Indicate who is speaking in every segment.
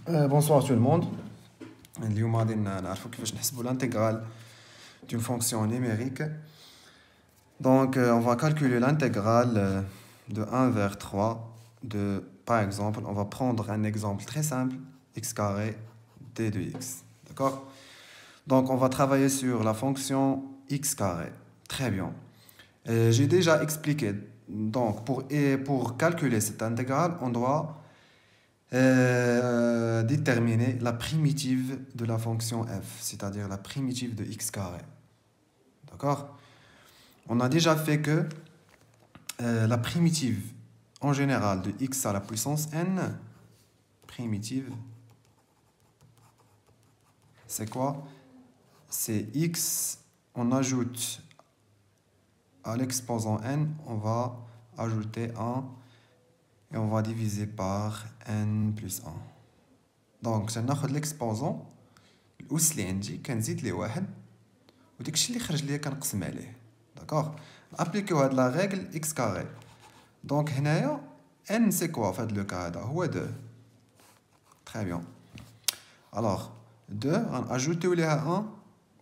Speaker 1: Bonsoir tout le monde. اليوم غادي نعرفوا كيفاش نحسبوا l'intégrale d'une fonction numérique. Donc on va calculer l'intégrale de 1 vers 3 par exemple, on va prendre un exemple très simple, x carré d de x. D'accord? Donc on va travailler sur la fonction x carré. Très bien. J'ai déjà expliqué. Donc pour calculer cette intégrale, on doit déterminer la primitive de la fonction f, c'est-à-dire la primitive de x carré. D'accord? On a déjà fait que la primitive en général de x à la puissance n, primitive, c'est quoi? C'est x, on ajoute à l'exposant n, on va ajouter 1 et on va diviser par n plus 1. Donc, سناخد l'exposant الأس اللي عندي كنزيد ليه واحد وداك الشيء اللي خرج ليا كنقسم عليه. داكوغ نابليكيو هاد لا ريغل اكس كاري. دونك هنايا n سي كوا في هاد لو كا هذا هو 2. تري بيان. الوغ 2 غنأجوتيو ليها 1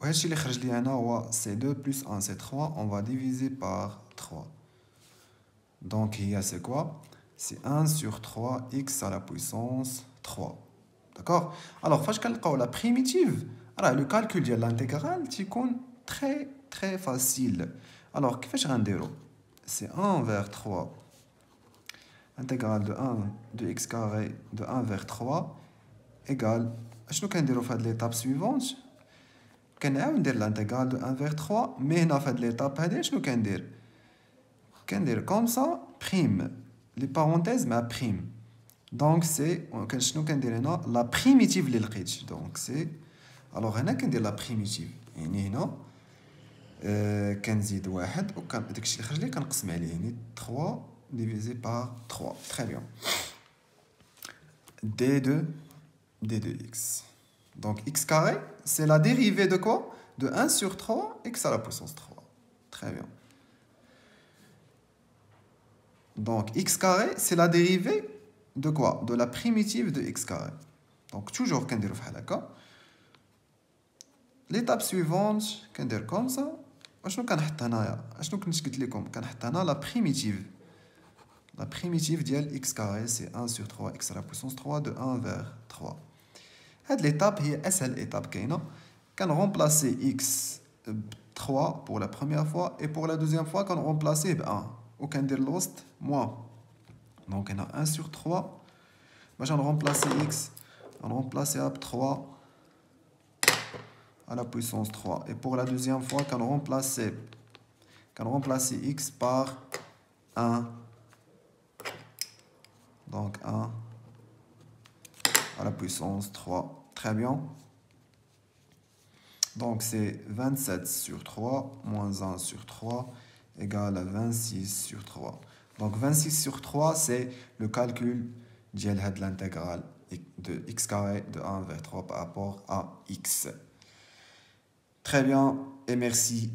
Speaker 1: وهاد الشيء اللي خرج ليا هنا هو سي 2 بلس 1 سي 3. اون فا ديفيزي بار 3. دونك هي سي كوا سي 1 sur 3 x à la puissance 3. D'accord? Alors, فاش كنلقاو لا بريميتيف راه لو كالكول ديال لانتيغرال تيكون très facile. Alors, كيفاش غنديرو؟ سي 1 vers 3 intégrale de 1 de x carré de 1 vers 3 égale اشنو كنديرو في هاد ليطاب سويفونت؟ كنعاود ندير لانتيغرال de 1 vers 3 مي هنا في هاد ليطاب هادي اشنو كندير؟ كندير كوم سا بريم لي بارونتيز مع بريم. دونك سي شنو كندير هنا لا بريميتيف اللي لقيت. دونك سي الوغ هنا كندير لا بريميتيف يعني هنا كنزيد واحد وكان داكشي اللي خرج لي كنقسم عليه يعني 3 divisé par 3. Très bien. d de x. Donc x carré, c'est la dérivée de quoi? De 1 sur 3 x à la puissance 3. Très bien. Donc x carré, c'est la dérivée de quoi? De la primitive de x carré. Donc toujours كنديرو فحال هكا. L'étape suivante, كندير comme ça. اشنو كنحط هنايا؟ اشنو كنت قلت لكم؟ كنحط هنا la primitive. La primitive ديال x carré c'est 1 sur 3 x à la puissance 3 de 1 vers 3. هاد l'étape هي اسهل étape كاينه. كنغومبلاسي x ب 3 pour la première fois et pour la deuxième fois كنغومبلاسيه ب 1 وكندير الوسط moins. Donc on a 1 sur 3. باش نغومبلاسي x غنغومبلاسيها ب 3 à la puissance 3 et pour la deuxième fois كنغومبلاسي x par 1. Donc 1 à la puissance 3. Très bien. Donc c'est 27 sur 3 moins 1 sur 3 égale à 26 sur 3. Donc 26 sur 3, c'est le calcul de l'intégrale de x carré de 1 vers 3 par rapport à x. Très bien et merci.